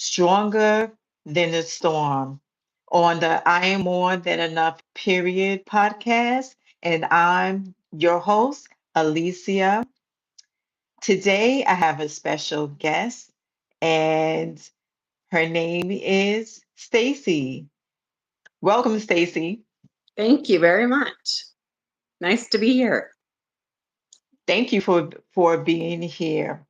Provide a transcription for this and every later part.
Stronger Than the Storm on the I Am More Than Enough Period podcast. And I'm your host, Alicia. Today I have a special guest, and her name is Stacy. Welcome, Stacy. Thank you very much. Nice to be here. Thank you for being here.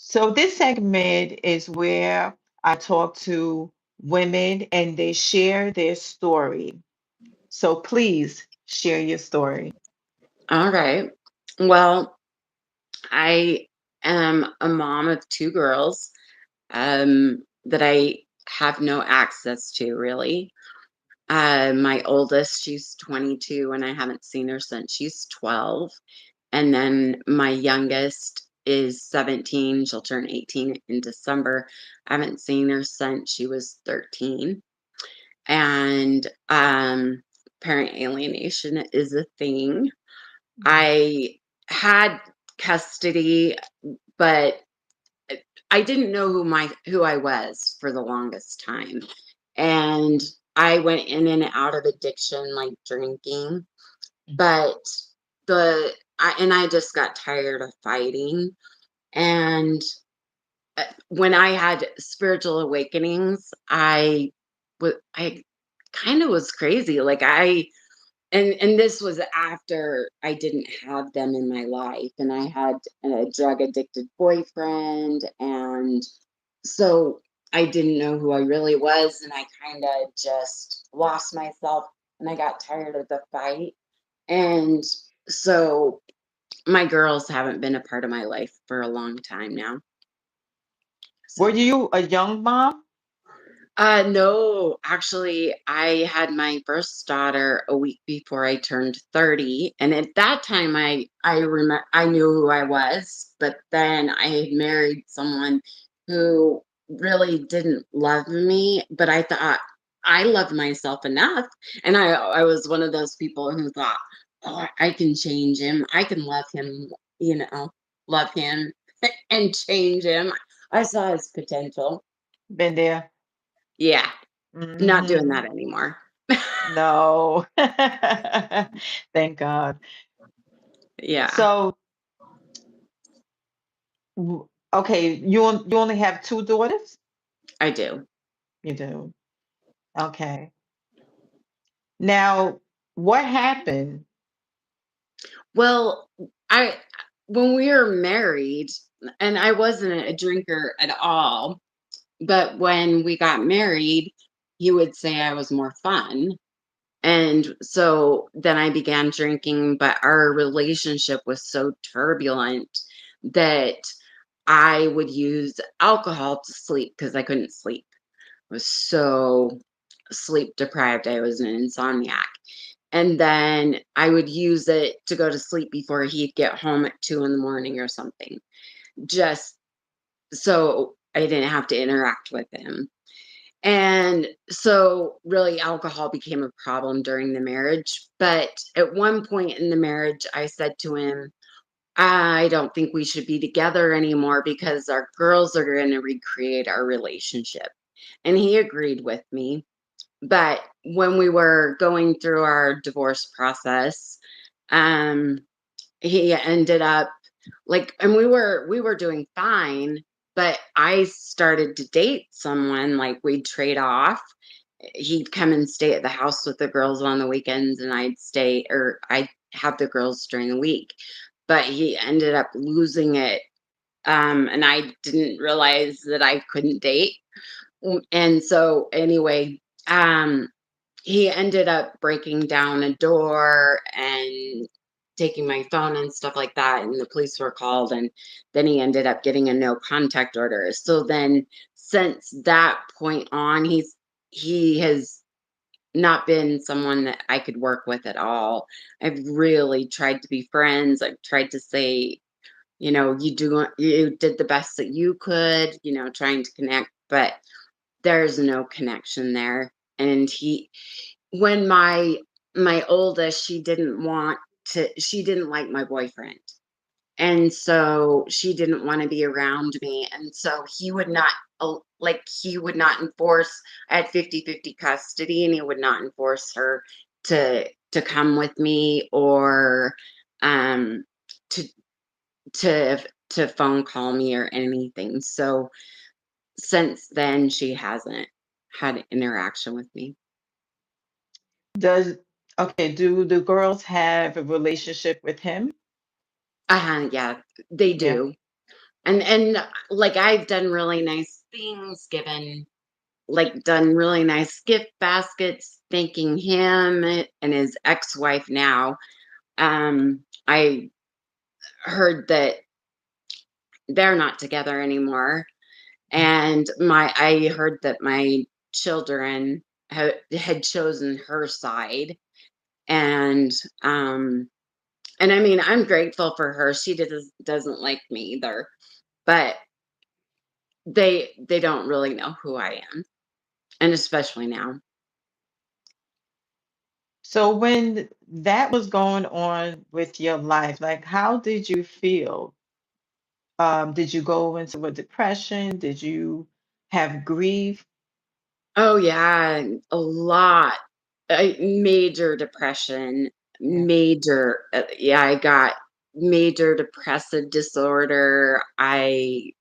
So this segment is where I talk to women and they share their story. So please share your story. All right. Well, I am a mom of two girls that I have no access to really. My oldest, she's 22, and I haven't seen her since she's 12. And then my youngest is 17. She'll turn 18 in December. I haven't seen her since she was 13. And parent alienation is a thing. I had custody, but I didn't know who I was for the longest time. And I went in and out of addiction like drinking, but I just got tired of fighting. And when I had spiritual awakenings, I kind of was crazy. Like and this was after I didn't have them in my life, and I had a drug addicted boyfriend, and so I didn't know who I really was, and I kind of just lost myself, and I got tired of the fight. And so my girls haven't been a part of my life for a long time now. Were So you a young mom? no, actually, I had my first daughter a week before I turned 30, and at that time, I knew who I was, but then I had married someone who really didn't love me, but I thought I loved myself enough, and I was one of those people who thought, oh, I can change him, I can you know, love him and change him. I saw his potential. Been there? Yeah. Not doing Hmm. that anymore. No. Thank God. Yeah, So, okay, you only have two daughters? I do. You do. Okay. Now, what happened? Well, I when we were married, and I wasn't a drinker at all, but when we got married, he would say I was more fun. And so then I began drinking, but our relationship was so turbulent that I would use alcohol to sleep because I couldn't sleep. I was so sleep deprived. I was an insomniac. And then I would use it to go to sleep before he'd get home at 2 in the morning or something, just so I didn't have to interact with him. And so, really, alcohol became a problem during the marriage. But at one point in the marriage, I said to him, I don't think we should be together anymore because our girls are going to recreate our relationship. And he agreed with me. But when we were going through our divorce process, um, he ended up and we were doing fine, but I started to date someone, like we'd trade off. He'd come and stay at the house with the girls on the weekends, and I'd have the girls during the week. But he ended up losing it. And I didn't realize that I couldn't date. And so anyway, um he ended up breaking down a door and taking my phone and stuff like that, and the police were called, and then he ended up getting a no contact order. So then since that point on, he has not been someone that I could work with at all. I've really tried to be friends. I've tried to say, you did the best that you could, trying to connect, but there's no connection there. And when my oldest, she didn't like my boyfriend, And so she didn't want to be around me. And so he would not, he would not enforce, I had 50-50 custody, and he would not enforce her to come with me, or um, to, to, to phone call me or anything. So since then, she hasn't had interaction with me. Does okay, do the girls have a relationship with him? Yeah, they Yeah. do. And like I've done really nice things, done really nice gift baskets thanking him and his ex-wife now. I heard that they're not together anymore, and I heard that my children had chosen her side, and um and I mean, I'm grateful for her. She doesn't like me either, but they don't really know who I am, and especially now. So when that was going on with your life, like how did you feel? Did you go into a depression? Did you have grief? Oh, yeah, a lot. Major depression, Yeah. yeah, I got major depressive disorder. I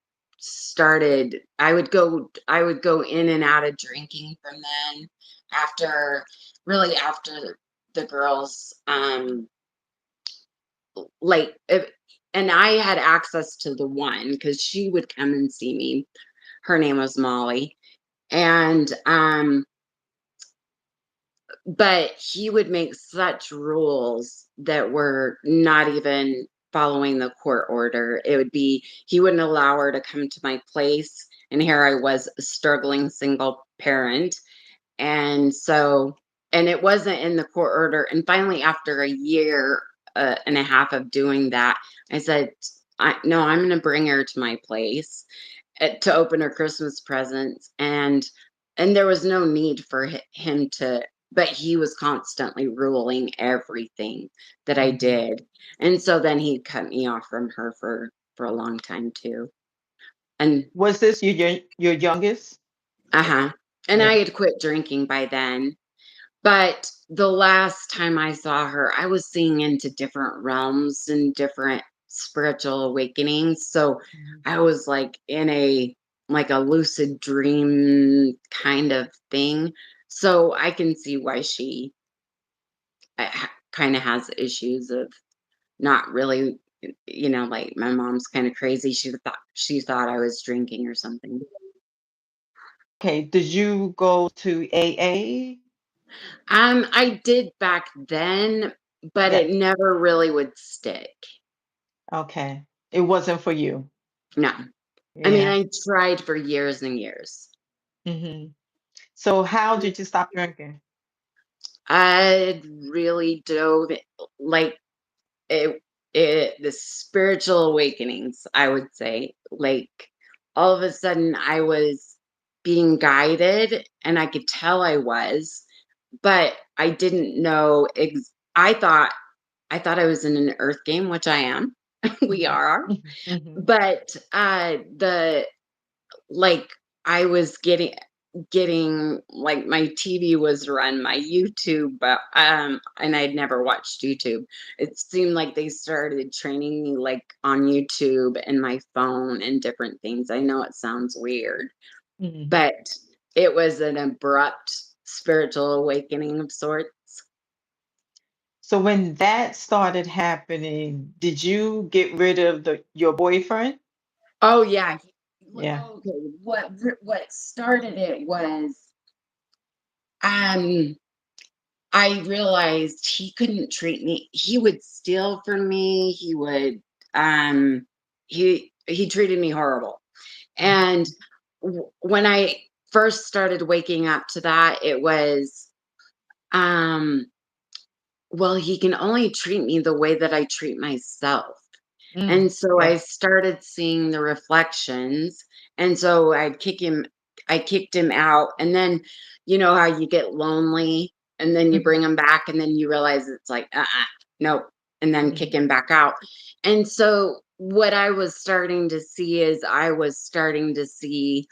would go in and out of drinking from then, after really after the girls, like, and I had access to the one because she would come and see me. Her name was Molly, and but he would make such rules that were not even following the court order. It would be, he wouldn't allow her to come to my place, and here I was, a struggling single parent. And so, and it wasn't in the court order. And finally, after a year and a half of doing that, I said, no, I'm going to bring her to my place to open her Christmas presents. And there was no need for him to, but he was constantly ruling everything that I Mhm. did. And so then he cut me off from her for a long time too. And Was this your youngest? uh-huh. And I Yeah. had quit drinking by then. But the last time I saw her, I was seeing into different realms and different spiritual awakenings. So Mhm. I was like in a lucid dream kind of thing. So I can see why she kind of has issues of not really, like my mom's kind of crazy. She thought I was drinking or something. Okay, did you go to AA? I did back then, but Yeah. it never really would stick. Okay. It wasn't for you. No. I mean, Yeah. I tried for years and years. Hmm. So how did you stop drinking? I really dove like it, the spiritual awakenings, I would say. Like all of a sudden I was being guided, and I could tell I was, but I didn't know I thought I was in an earth game, which I am. We Mhm. are. Mhm. Mhm. But the like I was getting like my TV was run, my YouTube, and I'd never watched YouTube. It seemed like they started training me like on YouTube and my phone and different things. I know it sounds weird, Mhm. but it was an abrupt spiritual awakening of sorts. So when that started happening, did you get rid of your boyfriend? Oh yeah. Yeah. Okay, what started it was um I realized he couldn't treat me. He would steal from me. He treated me horrible. And Mhm. when I first started waking up to that, it was, um, well, he can only treat me the way that I treat myself. Mm. And so I Yeah. started seeing the reflections. And so I kicked him out. And then, you know how you get lonely, and then you Mhm. bring him back, and then you realize it's like, nope. And then kick Mhm. him back out. And so what I was starting to see is I was starting to see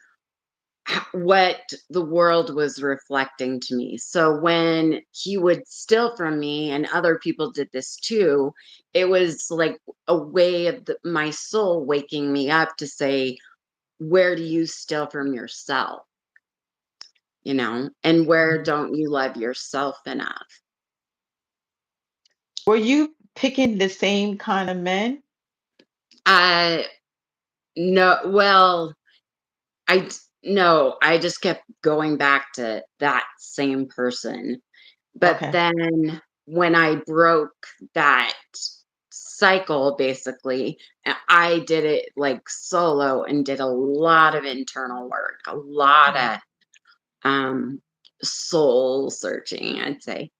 what the world was reflecting to me. So when he would steal from me, and other people did this too, it was like a way of my soul waking me up to say, where do you steal from yourself? And where Mhm. don't you love yourself enough? Were you picking the same kind of men? Uh, no, well, no, I just kept going back to that same person. But Okay. then when I broke that cycle, basically, I did it like solo and did a lot of internal work, a lot Mhm. of soul searching, I'd say.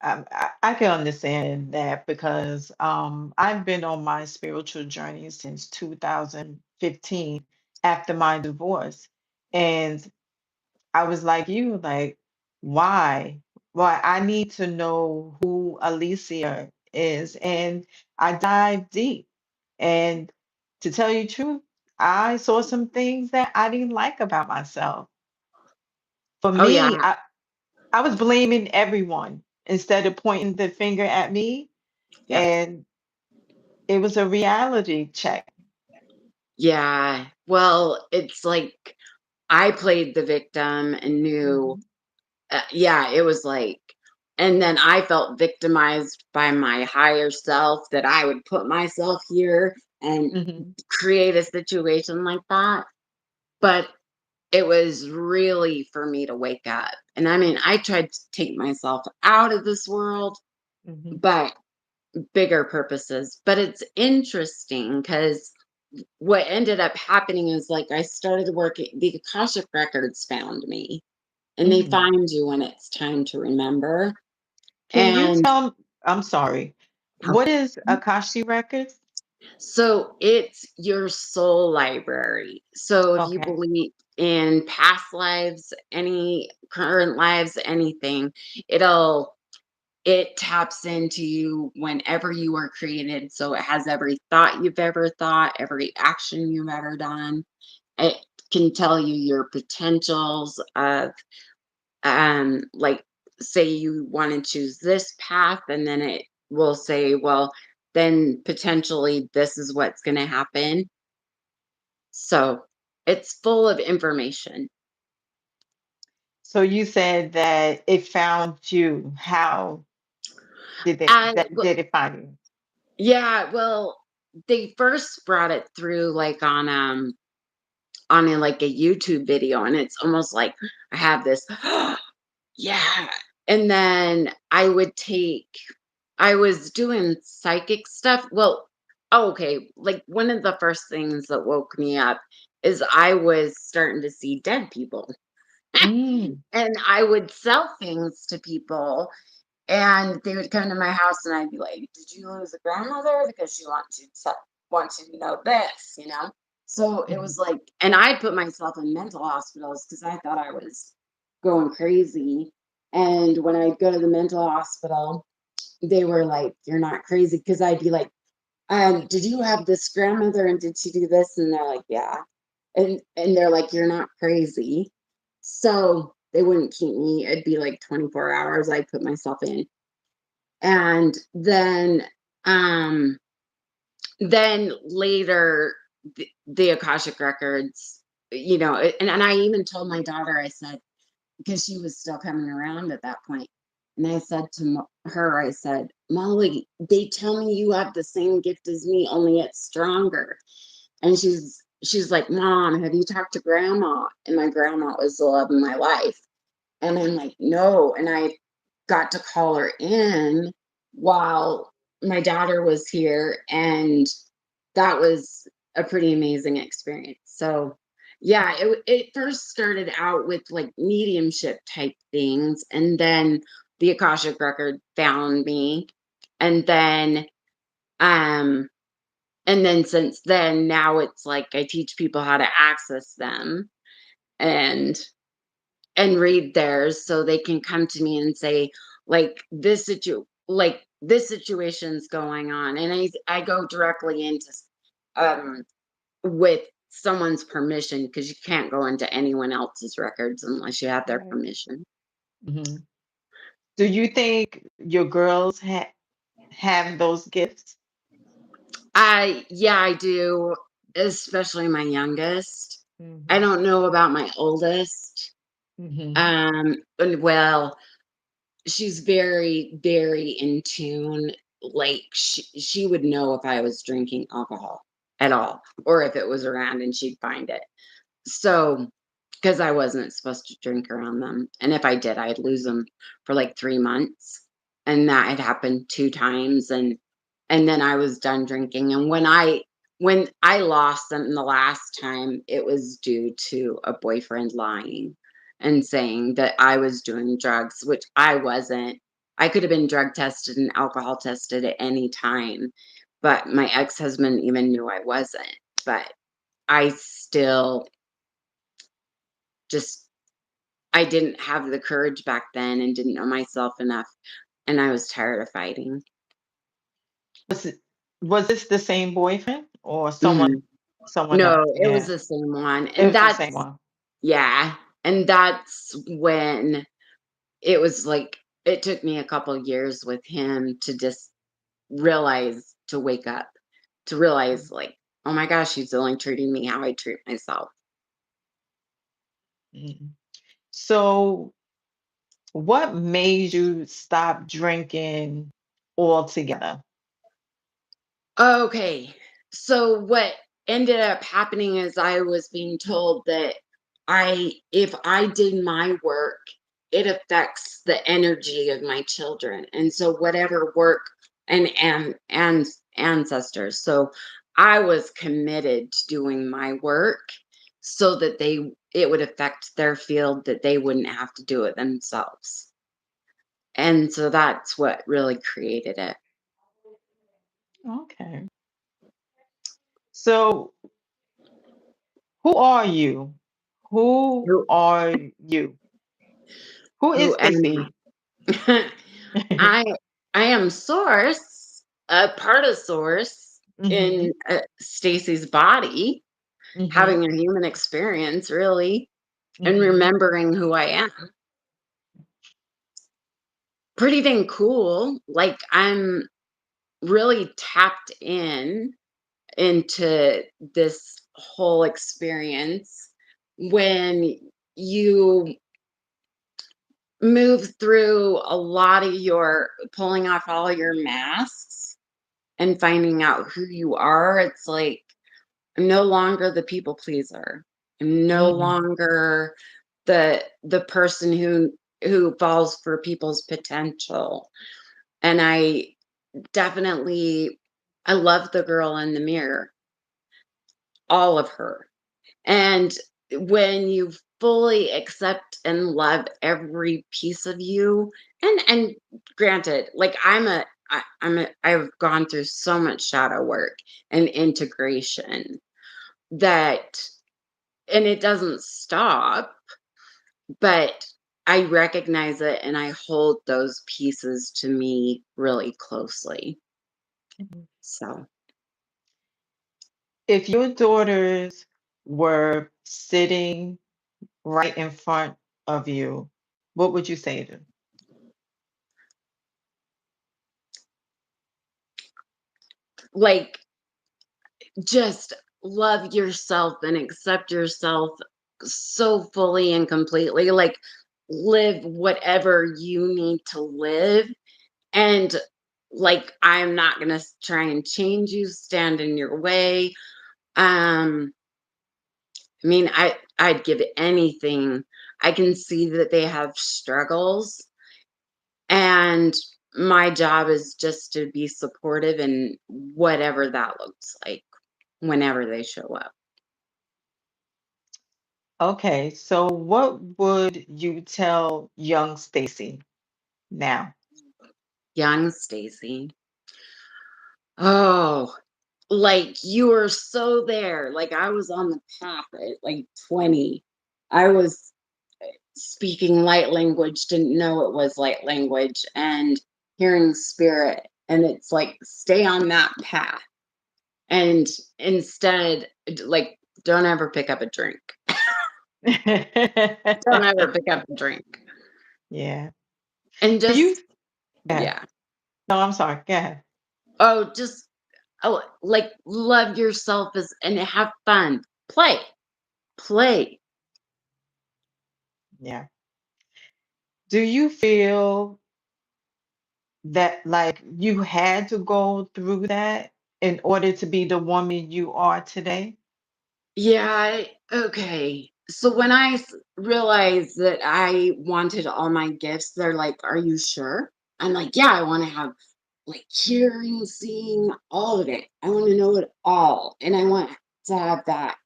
I can understand that because I've been on my spiritual journey since 2015 after my divorce. And I was like you, like, why? Well, I need to know who Alicia is. And I dived deep. And to tell you the truth, I saw some things that I didn't like about myself. For Oh yeah, me, I was blaming everyone instead of pointing the finger at me. yep. And it was a reality check. Yeah. Well, it's like I played the victim and knew, Hmm. yeah, it was like, and then I felt victimized by my higher self that I would put myself here and Hmm. create a situation like that. But it was really for me to wake up. And I mean, I tried to take myself out of this world, Hmm. but bigger purposes. But it's interesting because what ended up happening is like I started working, the Akashic Records found me, and they Hmm. find you when it's time to remember. Can you And tell, I'm sorry, oh, what is Akashi Records? so it's your soul library. So if you Okay. believe in past lives, any current lives, anything, it'll it taps into you whenever you were created. So it has every thought you've ever thought, every action you've ever done. It can tell you your potentials of like say you want to choose this path, and then it will say, well, then potentially this is what's going to happen. So it's full of information. So you said that it found you. How Well, did it find you? yeah, well, they first brought it through like on a, like a YouTube video, and it's almost like I have this yeah. And then I was doing psychic stuff. Well, oh, okay, like one of the first things that woke me up is I was starting to see dead people. Mm. And I would sell things to people, and they would come to my house, and I'd be like, "Did you lose a grandmother? Because she wants you to know this." So it was Mhm. like, and I put myself in mental hospitals because I thought I was going crazy. And when I'd go to the mental hospital, they were like, "You're not crazy," because I'd be like, "Did you have this grandmother, and did she do this?" And they're like, "Yeah," and they're like, "You're not crazy." So they wouldn't keep me. It'd be like 24 hours. I'd put myself in, and then later the Akashic Records, and I even told my daughter, I said, because she was still coming around at that point, and I said to her, I said, "Molly, they tell me you have the same gift as me, only it's stronger." And she's like, "Mom, have you talked to grandma?" And my grandma was the love of my life. And I'm like, "No." And I got to call her in while my daughter was here, and that was a pretty amazing experience. So, yeah, it first started out with like mediumship type things, and then the Akashic Record found me, and then um since then, now it's like I teach people how to access them and read theirs so they can come to me and say, like, this situ like this situation's going on, and I go directly into um with someone's permission, because you can't go into anyone else's records unless you have their Right. permission. Hmm. Do you think your girls have those gifts? Yeah, I do, especially my youngest. I Hmm. don't know about my oldest. Hmm. And well, she's very, very in tune. Like she would know if I was drinking alcohol at all, or if it was around, and she'd find it. So, because I wasn't supposed to drink around them, and if I did, I'd lose them for like 3 months, and that had happened 2 times, and then I was done drinking. And when I lost them the last time, it was due to a boyfriend lying and saying that I was doing drugs, which I wasn't. I could have been drug tested and alcohol tested at any time, but my ex-husband even knew I wasn't. But I still just I didn't have the courage back then and didn't know myself enough, and I was tired of fighting. Was it, was this the same boyfriend or Mhm. someone No, else? it was Yeah, the same one, it and was the same that's one. yeah, and that's when it was like it took me a couple years with him to just realize, to wake up, to realize, like, "Oh my gosh, he's only treating me how I treat myself." Mhm. So, what made you stop drinking altogether? Okay. So what ended up happening is I was being told that if I did my work, it affects the energy of my children. And so whatever work and ancestors. So I was committed to doing my work so that it would affect their field, that they wouldn't have to do it themselves. And so that's what really created it. Okay. So, who are you? Who Who are you? Who is who am Stacy? I? I I am Source, a part of Source Hmm. in Stacy's body, Hmm. having a human experience, really, and Hmm. remembering who I am. Pretty dang cool. Like, I'm really tapped into this whole experience when you move through a lot of your pulling off all your masks and finding out who you are. It's like I'm no longer the people pleaser. I'm no Hmm. longer the person who falls for people's potential. And definitely I love the girl in the mirror, all of her. And when you fully accept and love every piece of you, and granted, like I've gone through so much shadow work and integration that, and it doesn't stop, but I recognize it and I hold those pieces to me really closely. So, If your daughters were sitting right in front of you, what would you say to them? like, just love yourself and accept yourself so fully and completely. Like, live whatever you need to live. And like, I'm not going to try and change you, stand in your way. Um, I mean, I'd give anything. I can see that they have struggles, and my job is just to be supportive in whatever that looks like whenever they show up. Okay, so what would you tell young Stacy now? Young Stacy. Oh, like you were so there. Like I was on the path at like 20. I was speaking light language, didn't know it was light language. And hearing spirit, and it's like stay on that path, and instead, like, don't ever pick up a drink. Don't ever pick up a drink. Yeah. And Do you just, Yeah. yeah. No, I'm sorry. Go ahead. Oh, just, oh, like, love yourself as and have fun. Play. Play. Yeah. Do you feel that like you had to go through that in order to be the woman you are today? Yeah, okay. So when realized that I wanted all my gifts, they're like, "Are you sure?" I'm like, "Yeah, I want to have like hearing, seeing, all of it. I want to know it all, and I want to have that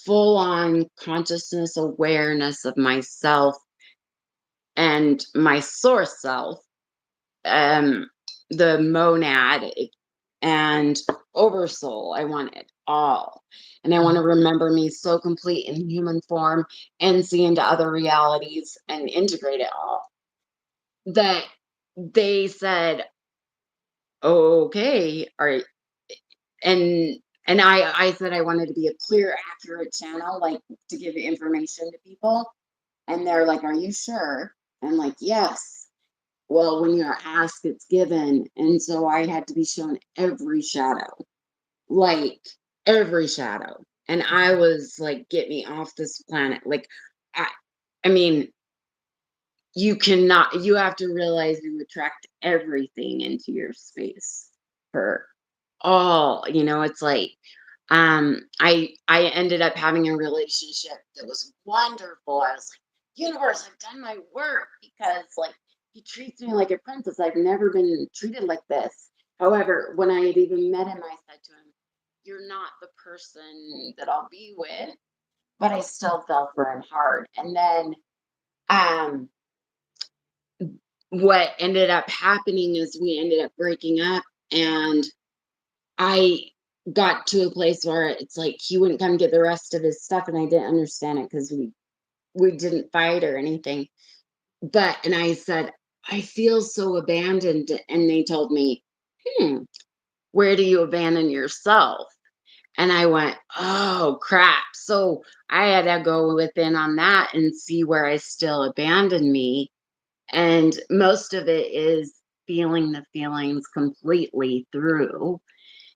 full on consciousness awareness of myself and my source self, um, the monad and oversoul. I want it all. And I want to Mhm. remember me so complete in human form and see into other realities and integrate it all. That they said, okay, all right. And I said I wanted to be a clear, accurate channel, like to give information to people. And they're like, "Are you sure?" I'm like, "Yes." Well, when you're asked, it's given. And so I had to be shown every shadow, like every shadow. And I was like, get me off this planet. Like, I, I mean, you have to realize you attract everything into your space for all, it's like, I ended up having a relationship that was wonderful. I was like, universe, I've done my work because like he treats me like a princess. I've never been treated like this. However, when I had even met him, I said to him, "You're not the person that I'll be with," but I still fell for him hard. And then um what ended up happening is we ended up breaking up, and I got to a place where it's like he wouldn't come get the rest of his stuff, and I didn't understand it because we didn't fight or anything. And I said, "I feel so abandoned," and they told me, "Hmm, where do you abandon yourself?" And I went, "Oh crap!" So I had to go within on that and see where I still abandon me, and most of it is feeling the feelings completely through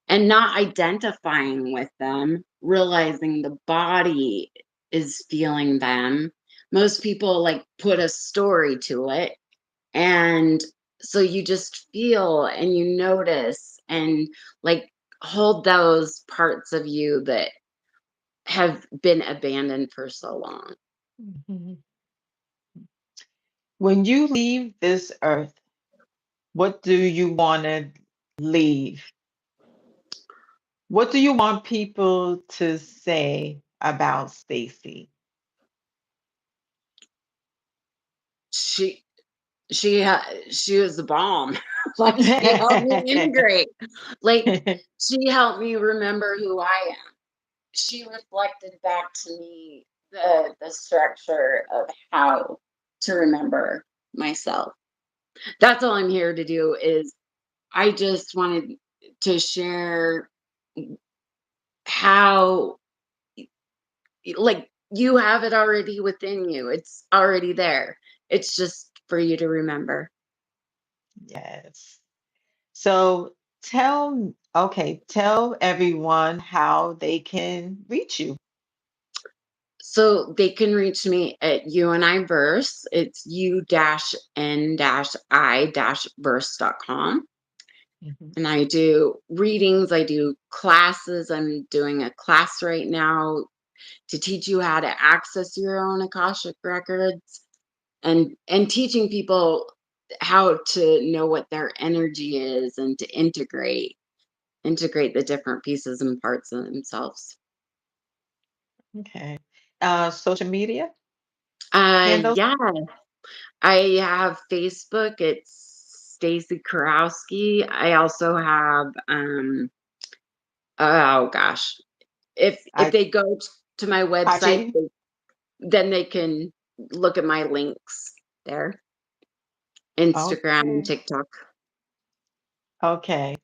and not identifying with them, realizing the body is feeling them. Most people like put a story to it. And so you just feel and you notice and like hold those parts of you that have been abandoned for so long. Mhm. When you leave this earth, what do you want to leave? What do you want people to say about Stacy? She she was the bomb. Like she helped me integrate. Like she helped me remember who I am. She reflected back to me the structure of how to remember myself. That's all I'm here to do is I just wanted to share how like you have it already within you. It's already there. It's just for you to remember. Yes. So tell everyone how they can reach you. So they can reach me at you and I verse. It's u-n-i-verse.com. Mhm. And I do readings, I do classes. I'm doing a class right now to teach you how to access your own Akashic records and teaching people how to know what their energy is and to integrate the different pieces and parts of themselves. Okay. Social media handles? Yeah, I have Facebook. It's Stacy Karowski. I also have oh gosh, if I they go to my website, IG? then they can look at my links there. Instagram and Okay. TikTok. Okay.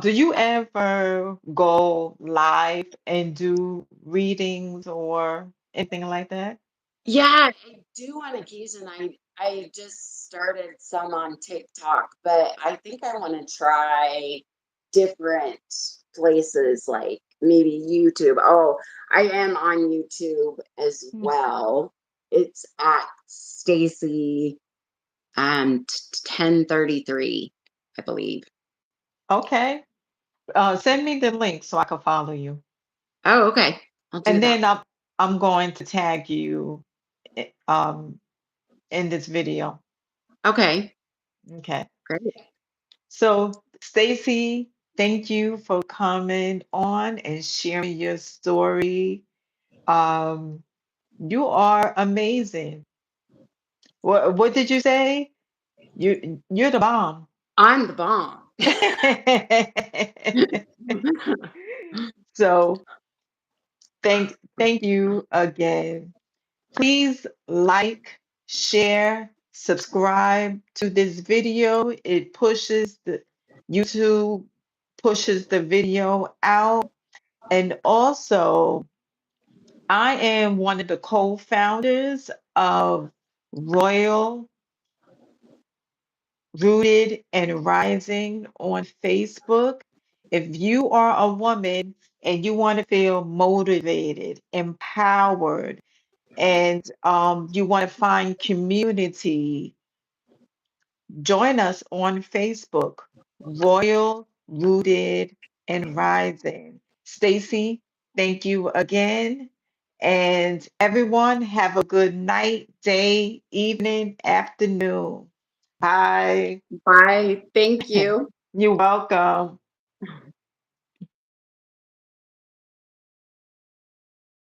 Do you ever go live and do readings or anything like that? Yeah, I do on occasion. I just started some on TikTok, but I think I want to try different places like maybe YouTube. Oh, I am on YouTube as Mm. well. It's at Stacy 1033, I believe. Okay. Send me the link so I can follow you. Oh, okay. I'll do And that. then I'm going to tag you in this video. Okay, Okay. great. So, Stacy, thank you for coming on and sharing your story. Um, you are amazing. What did you say? You're the bomb. I'm the bomb. So, thank you again. Please like, share, subscribe to this video. It pushes the YouTube pushes the video out. And also, I am one of the co-founders of Royal Rooted and Rising on Facebook. If you are a woman and you want to feel motivated, empowered, and you want to find community, join us on Facebook, Royal Rooted and Rising. Stacy, thank you again. And everyone, have a good night, day, evening, afternoon. Bye. Bye. Thank you. You're welcome.